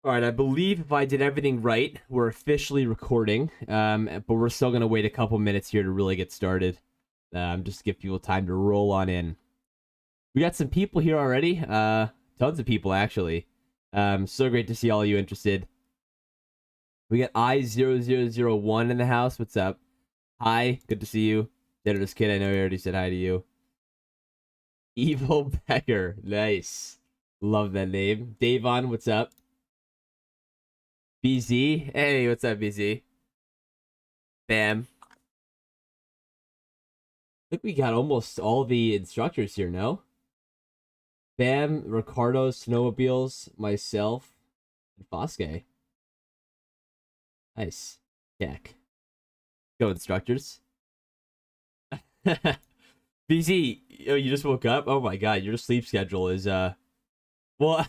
All right, I believe if I did everything right, we're officially recording. But we're still gonna wait a couple minutes here to really get started. Just to give people time to roll on in. We got some people here already. Tons of people actually. So great to see all of you interested. We got I0001 in the house. What's up? Hi, good to see you. Editor's Kid, I know he already said hi to you. Evil Becker, nice. Love that name. Davon, what's up? BZ, hey, what's up, BZ? Bam. I think we got almost all the instructors here, no? Bam, Ricardo, Snowmobiles, myself, and Fosque. Nice. Check. Go, instructors. BZ, oh, you just woke up? Oh my god, your sleep schedule is, well,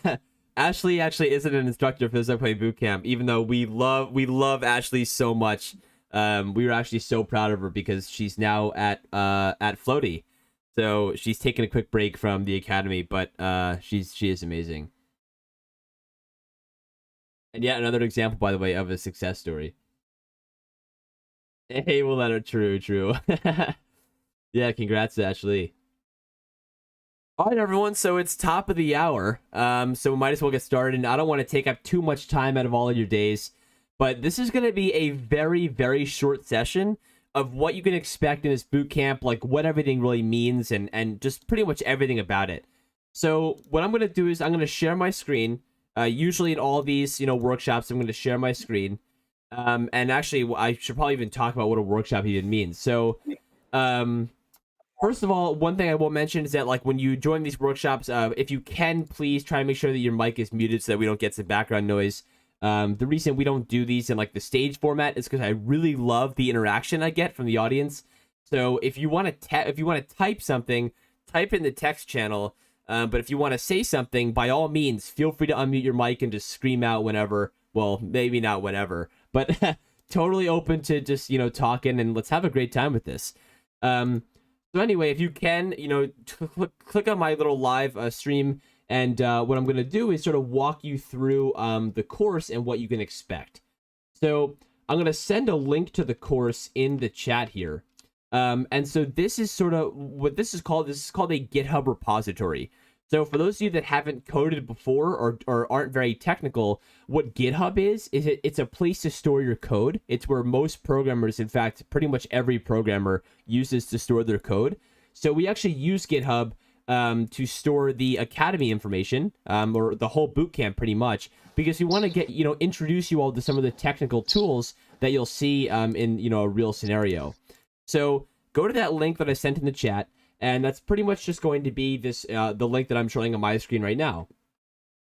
Ashley actually isn't an instructor for this upcoming boot camp, even though we love Ashley so much. We were actually so proud of her because she's now at Floaty. So she's taking a quick break from the academy, but she is amazing. And yet another example, by the way, of a success story. Hey, we'll let her. True. Yeah, congrats, Ashley. All right, everyone. So it's top of the hour. So we might as well get started. And I don't want to take up too much time out of all of your days, but this is going to be a very, very short session of what you can expect in this boot camp, like what everything really means, and just pretty much everything about it. So what I'm going to do is I'm going to share my screen. Usually in all these, workshops, I'm going to share my screen. And actually, I should probably even talk about what a workshop even means. So, first of all, one thing I will mention is that, like, when you join these workshops, if you can, please try to make sure that your mic is muted so that we don't get some background noise. The reason we don't do these in, like, the stage format is because I really love the interaction I get from the audience. So if you want to type something, type in the text channel. But if you want to say something, by all means, feel free to unmute your mic and just scream out whenever. Well, maybe not whenever, but totally open to just, talking, and let's have a great time with this. So anyway, if you can, click on my little live stream, and what I'm going to do is sort of walk you through the course and what you can expect. So I'm going to send a link to the course in the chat here. And so this is sort of what this is called. This is called a GitHub repository. So for those of you that haven't coded before or aren't very technical, what GitHub is it's a place to store your code. It's where most programmers, in fact, pretty much every programmer uses to store their code. So we actually use GitHub to store the academy information, or the whole bootcamp pretty much, because we want to get, introduce you all to some of the technical tools that you'll see in, a real scenario. So go to that link that I sent in the chat. And that's pretty much just going to be this the link that I'm showing on my screen right now.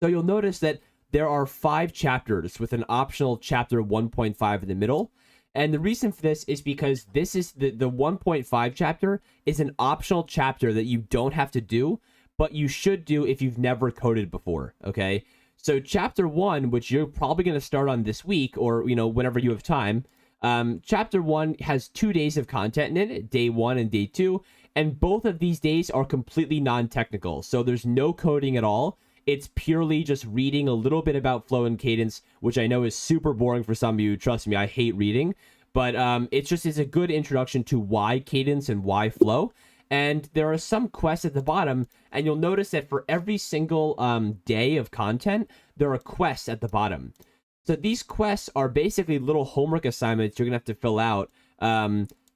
So you'll notice that there are 5 chapters with an optional chapter 1.5 in the middle. And the reason for this is because this is the 1.5 chapter is an optional chapter that you don't have to do, but you should do if you've never coded before, okay? So chapter 1, which you're probably going to start on this week or, whenever you have time, chapter 1 has 2 days of content in it, day 1 and day 2. And both of these days are completely non-technical. So there's no coding at all. It's purely just reading a little bit about flow and cadence, which I know is super boring for some of you. Trust me, I hate reading. But it's a good introduction to why cadence and why flow. And there are some quests at the bottom. And you'll notice that for every single day of content, there are quests at the bottom. So these quests are basically little homework assignments you're going to have to fill out.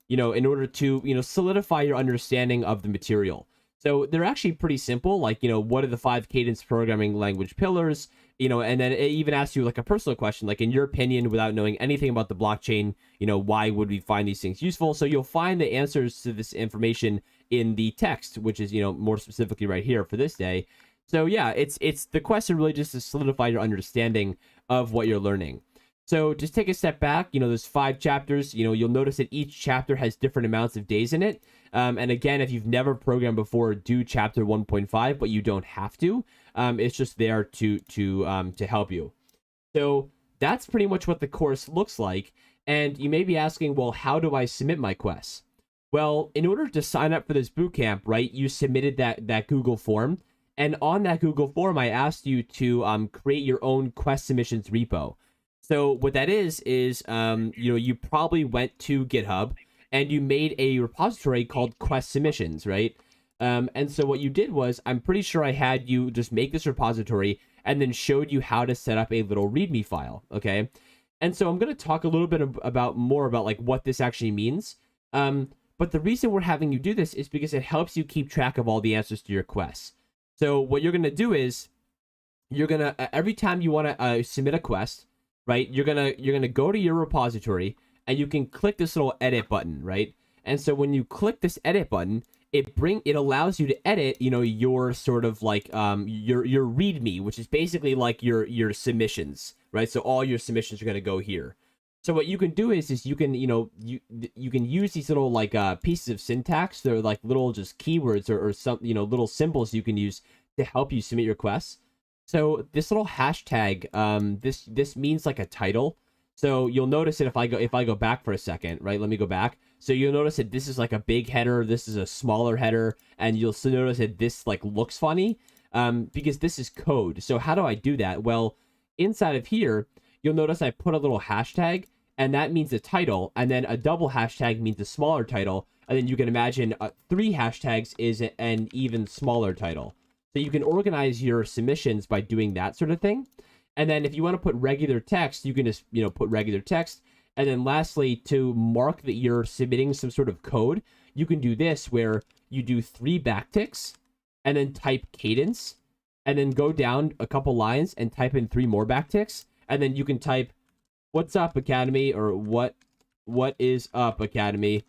In order to, solidify your understanding of the material. So they're actually pretty simple, like, what are the 5 cadence programming language pillars, and then it even asks you like a personal question, like, in your opinion, without knowing anything about the blockchain, why would we find these things useful? So you'll find the answers to this information in the text, which is, more specifically right here for this day. So yeah, it's the question really just to solidify your understanding of what you're learning. So just take a step back, there's 5 chapters, you'll notice that each chapter has different amounts of days in it. And again, if you've never programmed before, do chapter 1.5, but you don't have to. It's just there to help you. So that's pretty much what the course looks like. And you may be asking, well, how do I submit my quests? Well, in order to sign up for this bootcamp, right, you submitted that Google form. And on that Google form, I asked you to create your own quest submissions repo. So what that is you probably went to GitHub and you made a repository called quest submissions, right? And so what you did was, I'm pretty sure I had you just make this repository and then showed you how to set up a little README file, okay? And so I'm going to talk a little bit about like what this actually means. But the reason we're having you do this is because it helps you keep track of all the answers to your quests. So what you're going to do is you're going to every time you want to submit a quest, right? You're going to go to your repository and you can click this little edit button, right? And so when you click this edit button, it allows you to edit, your sort of like your README, which is basically like your submissions, right? So all your submissions are going to go here. So what you can do is you can you can use these little like pieces of syntax. They're like little just keywords or some little symbols you can use to help you submit your quests. So this little hashtag, this means like a title. So you'll notice it if I go back for a second, right? Let me go back. So you'll notice that this is like a big header, this is a smaller header, and you'll still notice that this like looks funny, because this is code. So how do I do that? Well, inside of here, you'll notice I put a little hashtag, and that means a title, and then a double hashtag means a smaller title, and then you can imagine 3 hashtags is an even smaller title. So you can organize your submissions by doing that sort of thing. And then if you want to put regular text, you can just, put regular text. And then lastly, to mark that you're submitting some sort of code, you can do this where you do 3 backticks and then type cadence and then go down a couple lines and type in 3 more backticks. And then you can type, "What's up, Academy?" or what is up, Academy?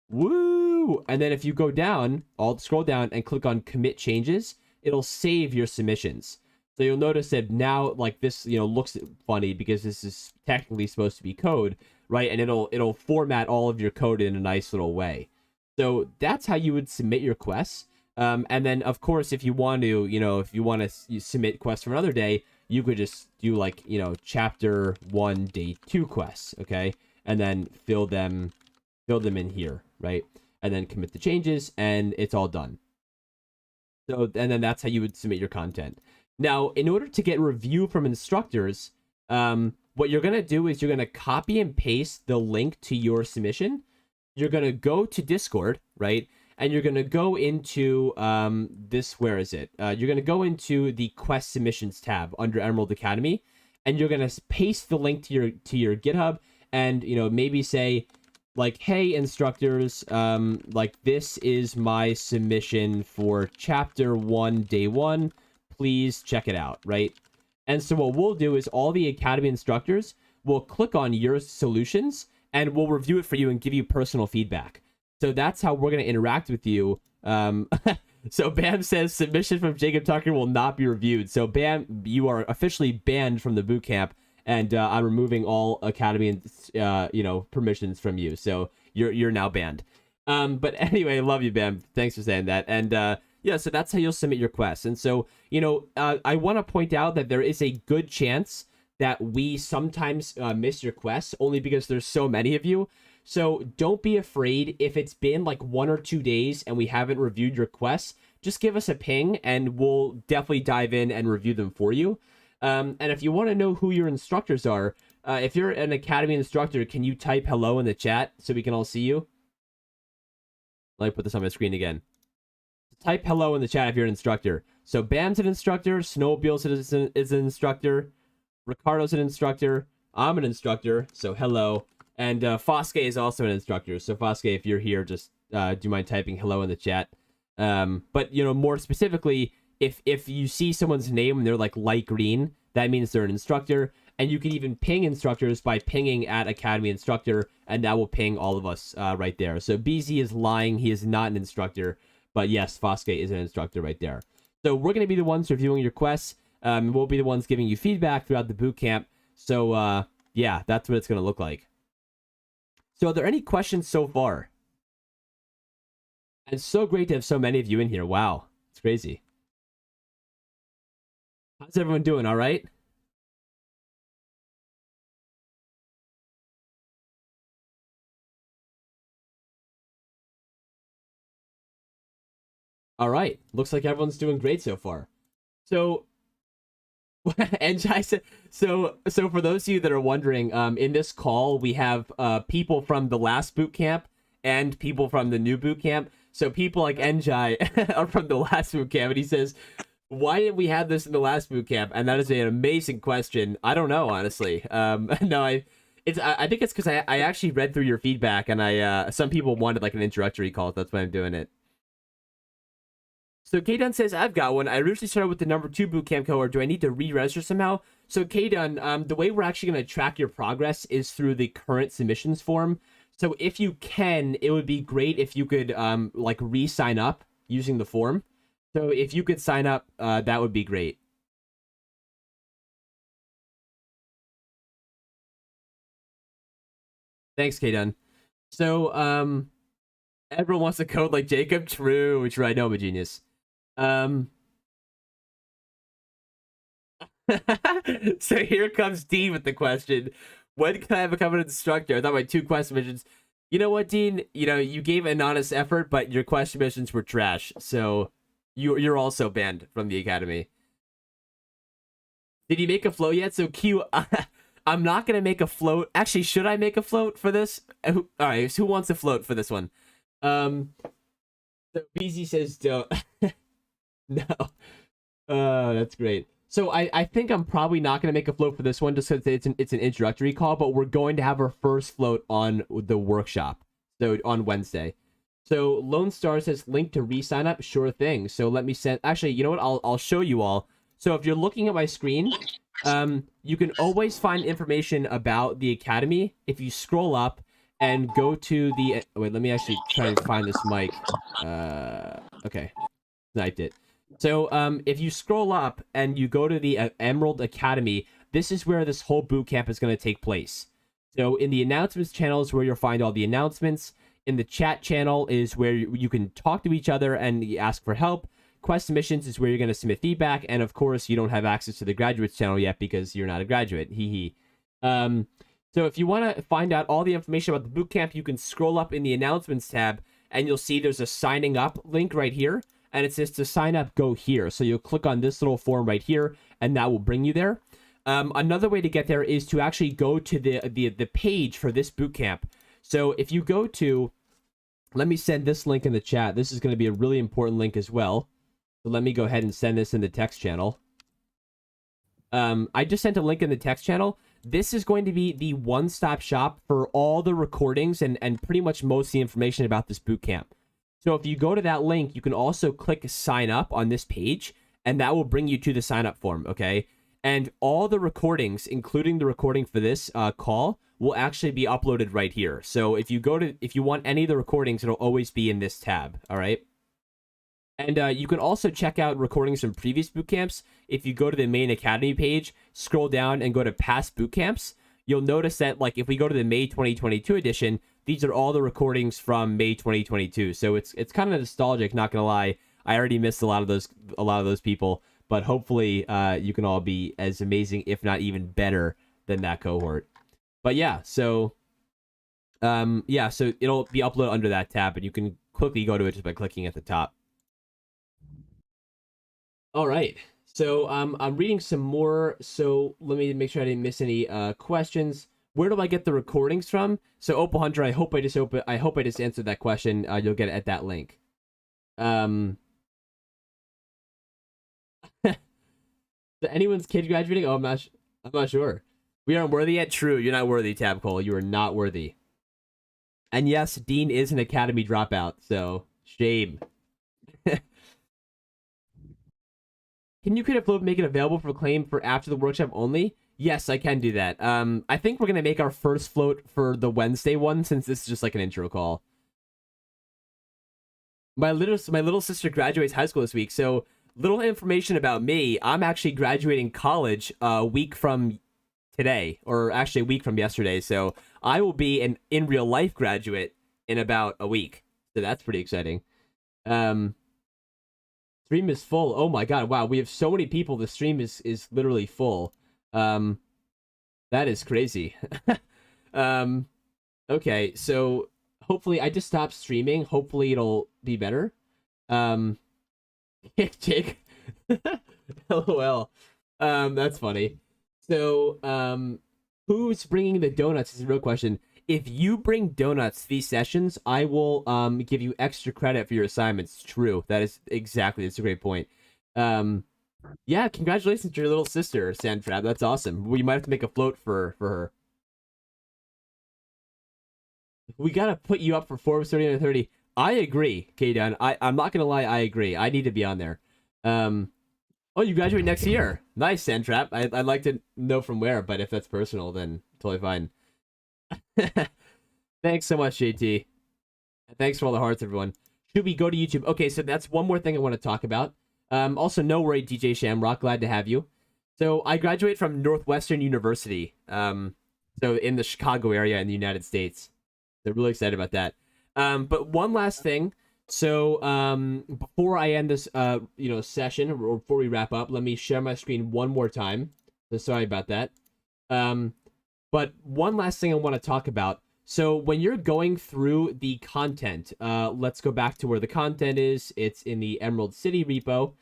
Woo! And then if you go down, I'll scroll down and click on commit changes, it'll save your submissions. So you'll notice that now, like this, looks funny because this is technically supposed to be code, right? And it'll format all of your code in a nice little way. So that's how you would submit your quests. And then, of course, if you want to, submit quests for another day, you could just do like, chapter 1, day 2 quests, okay? And then fill them in here, right? And then commit the changes, and it's all done. So, and then that's how you would submit your content. Now, in order to get review from instructors, what you're going to do is you're going to copy and paste the link to your submission. You're going to go to Discord, right? And you're going to go into where is it? You're going to go into the Quest Submissions tab under Emerald Academy, and you're going to paste the link to your GitHub, and maybe say like, "Hey instructors, like this is my submission for chapter 1, day 1. Please check it out," right? And so what we'll do is all the Academy instructors will click on your solutions and we'll review it for you and give you personal feedback. So that's how we're going to interact with you. So Bam says submission from Jacob Tucker will not be reviewed. So Bam, you are officially banned from the bootcamp, and I'm removing all Academy and permissions from you. So you're now banned. But anyway, I love you, Bam. Thanks for saying that. And yeah, so that's how you'll submit your quests. And so, I want to point out that there is a good chance that we sometimes miss your quests only because there's so many of you. So don't be afraid if it's been like 1 or 2 days and we haven't reviewed your quests. Just give us a ping and we'll definitely dive in and review them for you. And if you want to know who your instructors are, if you're an Academy instructor, can you type hello in the chat so we can all see you? Let me put this on my screen again. Type hello in the chat if you're an instructor. So Bam's an instructor, Snowmobiles is an instructor, Ricardo's an instructor, I'm an instructor, so hello. And Foske is also an instructor. So Foske, if you're here, just do you mind typing hello in the chat? But more specifically, if you see someone's name and they're like light green, that means they're an instructor. And you can even ping instructors by pinging at Academy Instructor, and that will ping all of us right there. So BZ is lying, he is not an instructor. But yes, Foske is an instructor right there. So we're going to be the ones reviewing your quests. We'll be the ones giving you feedback throughout the bootcamp. So yeah, that's what it's going to look like. So are there any questions so far? And it's so great to have so many of you in here. Wow, it's crazy. How's everyone doing? All right? All right. Looks like everyone's doing great so far. So, and I said, so for those of you that are wondering, in this call we have people from the last boot camp and people from the new boot camp. So people like Njai are from the last boot camp, and he says, "Why didn't we have this in the last boot camp?" And that is an amazing question. I don't know, honestly. No, I think it's because I actually read through your feedback, and some people wanted like an introductory call. That's why I'm doing it. So K-Dun says, I've got one. I originally started with the number 2 bootcamp cohort. Do I need to re-register somehow? So K-Dun, the way we're actually going to track your progress is through the current submissions form. So if you can, it would be great if you could like re-sign up using the form. So if you could sign up, that would be great. Thanks, K-Dun. So everyone wants to code like Jacob. True, I know, I'm a genius. So here comes Dean with the question. When can I become an instructor? I thought my 2 quest missions. You know what, Dean? You know, you gave an honest effort, but your quest missions were trash. So you're also banned from the academy. Did you make a float yet? So Q, I'm not gonna make a float. Actually, should I make a float for this? All right, so who wants to float for this one? So BZ says don't. No. That's great. So I think I'm probably not going to make a float for this one just because it's an introductory call, but we're going to have our first float on the workshop. So on Wednesday. So Lone Star says link to re-sign up. Sure thing. So let me send. Actually, you know what? I'll show you all. So if you're looking at my screen, you can always find information about the academy if you scroll up and go to the. Wait, let me actually try and find this mic. Okay, sniped it. So if you scroll up and you go to the Emerald Academy, this is where this whole bootcamp is going to take place. So in the announcements channel is where you'll find all the announcements. In the chat channel is where you can talk to each other and ask for help. Quest submissions is where you're going to submit feedback. And of course, you don't have access to the graduates channel yet because you're not a graduate. Hee hee. So if you want to find out all the information about the bootcamp, you can scroll up in the announcements tab and you'll see there's a signing up link right here. And it says to sign up, go here. So you'll click on this little form right here, and that will bring you there. Another way to get there is to actually go to the page for this bootcamp. So if you go to, let me send this link in the chat. This is going to be a really important link as well. So let me go ahead and send this in the text channel. I just sent a link in the text channel. This is going to be the one-stop shop for all the recordings and pretty much most of the information about this bootcamp. So if you go to that link, you can also click sign up on this page, and that will bring you to the sign up form, okay? And all the recordings, including the recording for this call, will actually be uploaded right here. So if you want any of the recordings, it'll always be in this tab, all right? And you can also check out recordings from previous bootcamps. If you go to the main academy page, scroll down and go to past bootcamps, you'll notice that, like, if we go to the May 2022 edition, these are all the recordings from May 2022. So it's kind of nostalgic, not gonna lie. I already missed a lot of those people, but hopefully you can all be as amazing, if not even better, than that cohort. But yeah, so so it'll be uploaded under that tab, and you can quickly go to it just by clicking at the top. All right. So I'm reading some more. So let me make sure I didn't miss any questions. Where do I get the recordings from? So Opal Hunter, I hope I just answered that question. You'll get it at that link. Anyone's kid graduating? Oh, I'm not sure. We aren't worthy yet. True, you're not worthy, Tab Cole. You are not worthy. And yes, Dean is an academy dropout. So shame. Can you create a float, make it available for claim for after the workshop only? Yes, I can do that. I think we're gonna make our first float for the Wednesday one, since this is just like an intro call. My little sister graduates high school this week, so little information about me. I'm actually graduating college a week from today, or actually a week from yesterday. So I will be an in real life graduate in about a week. So that's pretty exciting. Stream is full. Oh my god, wow, we have so many people. The stream is literally full. That is crazy. Okay, so hopefully I just stopped streaming. Hopefully it'll be better. Jake. LOL. That's funny. So, who's bringing the donuts is a real question. If you bring donuts to these sessions, I will give you extra credit for your assignments. True. That is exactly. That's a great point. Yeah, congratulations to your little sister, Sandtrap. That's awesome. We might have to make a float for her. We gotta put you up for Forbes 30 under 30. I agree, K-Dun. I'm not gonna lie, I agree. I need to be on there. Oh, you graduate next year. Nice, Sandtrap. I'd like to know from where, but if that's personal, then totally fine. Thanks so much, JT. Thanks for all the hearts, everyone. Should we go to YouTube? Okay, so that's one more thing I want to talk about. Also, no worry, DJ Shamrock. Glad to have you. So I graduate from Northwestern University. So in the Chicago area in the United States. They're really excited about that. But one last thing. So before I end this session, or before we wrap up, let me share my screen one more time. So sorry about that. But one last thing I want to talk about. So when you're going through the content, let's go back to where the content is. It's in the Emerald City repo.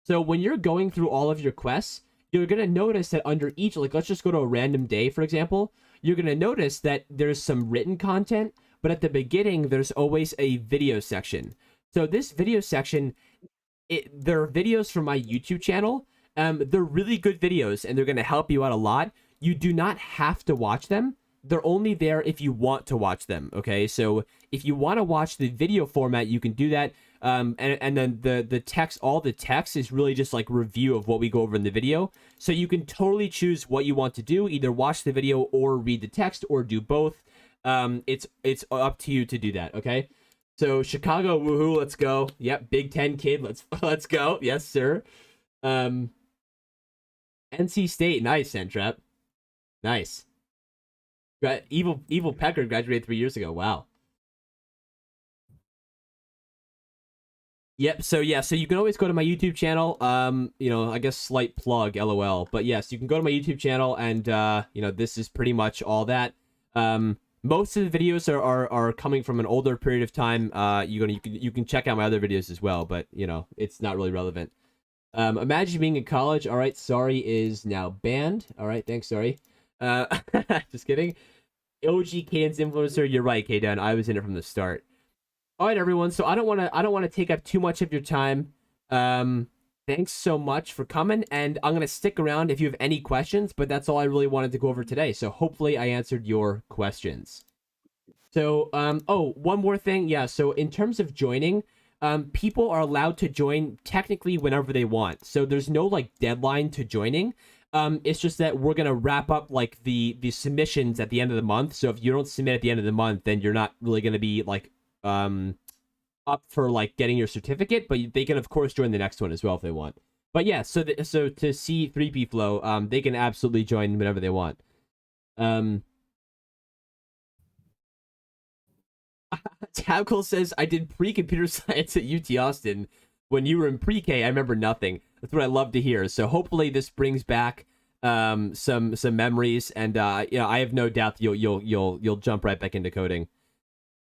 So when you're going through all of your quests, you're going to notice that under each, like let's just go to a random day, for example, you're going to notice that there's some written content, but at the beginning, there's always a video section. So this video section, there are videos from my YouTube channel. They're really good videos, and they're going to help you out a lot. You do not have to watch them. They're only there if you want to watch them, okay? So if you want to watch the video format, you can do that. And then the text, all the text is really just like review of what we go over in the video. So you can totally choose what you want to do, either watch the video or read the text or do both. It's up to you to do that, okay? So Chicago, woohoo, let's go. Yep, Big Ten kid, let's go. Yes, sir. NC State, nice, Sandtrap. Nice. Evil Pecker graduated 3 years ago. Wow. Yep. So yeah. So you can always go to my YouTube channel. I guess slight plug, LOL. But yes, you can go to my YouTube channel, and this is pretty much all that. Most of the videos are coming from an older period of time. You can check out my other videos as well, but it's not really relevant. Imagine being in college. All right, sorry is now banned. All right, thanks, sorry. Just kidding. OG Cadence influencer, you're right, K-Dan. I was in it from the start. All right, everyone. So I don't want to take up too much of your time. Thanks so much for coming, and I'm gonna stick around if you have any questions. But that's all I really wanted to go over today. So hopefully I answered your questions. So one more thing. Yeah. So in terms of joining, people are allowed to join technically whenever they want. So there's no like deadline to joining. It's just that we're gonna wrap up like the submissions at the end of the month. So if you don't submit at the end of the month, then you're not really gonna be like up for like getting your certificate. But they can of course join the next one as well if they want. But yeah, so to see 3P flow, they can absolutely join whenever they want. Tabcool says I did pre-computer science at UT Austin. When you were in pre-K, I remember nothing. That's what I love to hear. So hopefully this brings back some memories, and I have no doubt that you'll jump right back into coding.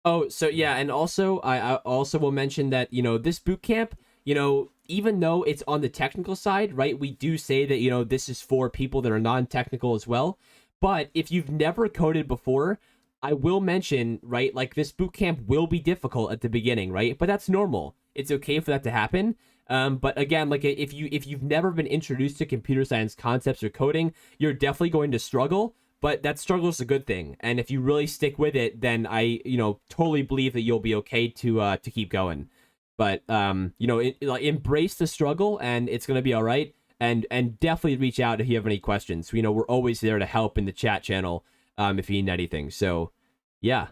Oh, so yeah, and also I also will mention that this boot camp, even though it's on the technical side, right? We do say that this is for people that are non-technical as well. But if you've never coded before, I will mention, right, like this boot camp will be difficult at the beginning, right? But that's normal. It's okay for that to happen. But again, like if you've never been introduced to computer science concepts or coding, you're definitely going to struggle. But that struggle is a good thing, and if you really stick with it, then I totally believe that you'll be okay to keep going. But embrace the struggle, and it's gonna be all right. And definitely reach out if you have any questions. We're always there to help in the chat channel if you need anything. So yeah.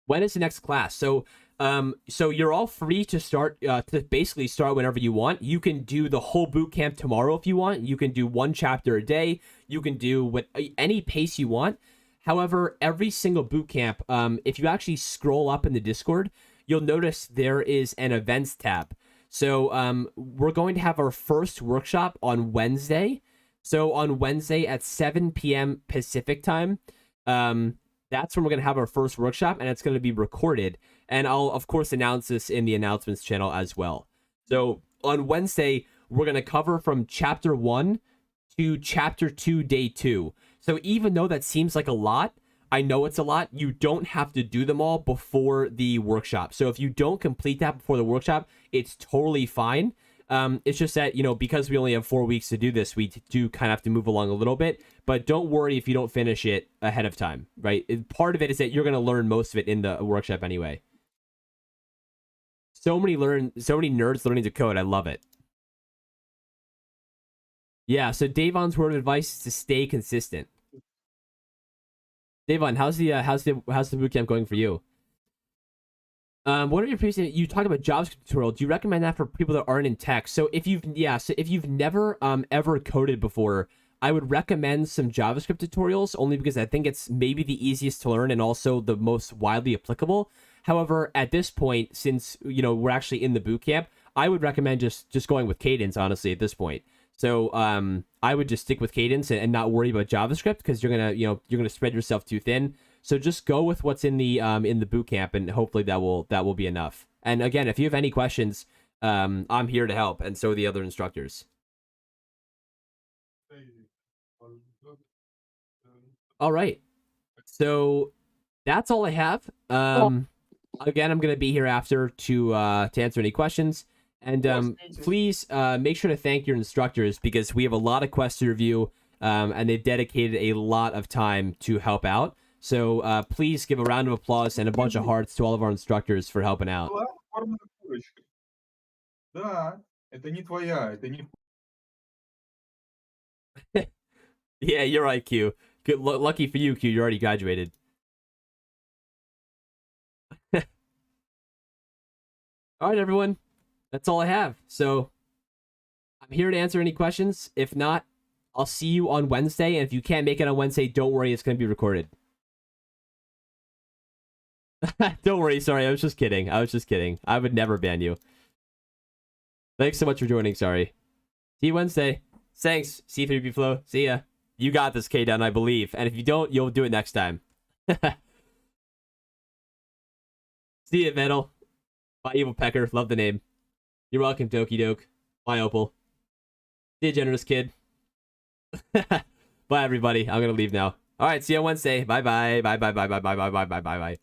When is the next class? So you're all free to start to basically start whenever you want. You can do the whole boot camp tomorrow if you want. You can do one chapter a day. You can do any pace you want. However, every single boot camp, if you actually scroll up in the Discord, you'll notice there is an events tab. So we're going to have our first workshop on Wednesday. So on Wednesday at 7 p.m. Pacific time. that's when we're going to have our first workshop, and it's going to be recorded. And I'll, of course, announce this in the announcements channel as well. So on Wednesday, we're going to cover from chapter 1 to chapter 2, day 2. So even though that seems like a lot, I know it's a lot, you don't have to do them all before the workshop. So if you don't complete that before the workshop, it's totally fine. It's just that, you know, because we only have 4 weeks to do this, we do kind of have to move along a little bit. But don't worry if you don't finish it ahead of time, right? Part of it is that you're going to learn most of it in the workshop anyway. So many nerds learning to code. I love it. Yeah, so Davon's word of advice is to stay consistent. Davon, how's the bootcamp going for you? What are your previous? You talked about JavaScript tutorial. Do you recommend that for people that aren't in tech? So if you've never ever coded before, I would recommend some JavaScript tutorials, only because I think it's maybe the easiest to learn and also the most widely applicable. However, at this point, since we're actually in the bootcamp, I would recommend just going with Cadence, honestly, at this point. So I would just stick with Cadence and not worry about JavaScript, because you're gonna spread yourself too thin. So just go with what's in the bootcamp, and hopefully that will be enough. And again, if you have any questions, I'm here to help, and so are the other instructors. All right, so that's all I have. Again, I'm gonna be here after to answer any questions. And please make sure to thank your instructors, because we have a lot of quests to review, and they've dedicated a lot of time to help out. So please give a round of applause and a bunch of hearts to all of our instructors for helping out. Yeah, you're right, Q. Good, lucky for you, Q. You already graduated. All right, everyone. That's all I have. So I'm here to answer any questions. If not, I'll see you on Wednesday. And if you can't make it on Wednesday, don't worry. It's going to be recorded. Don't worry. Sorry, I was just kidding. I would never ban you. Thanks so much for joining. Sorry. See you Wednesday. Thanks, C3B Flow. See ya. You got this, K-Down, I believe. And if you don't, you'll do it next time. See ya, Metal. Bye, Evil Pecker. Love the name. You're welcome, Doki Doke. Bye, Opal. See ya, Generous Kid. Bye, everybody. I'm gonna leave now. All right, see you on Wednesday. Bye-bye. Bye-bye. Bye-bye. Bye-bye. Bye-bye. Bye-bye.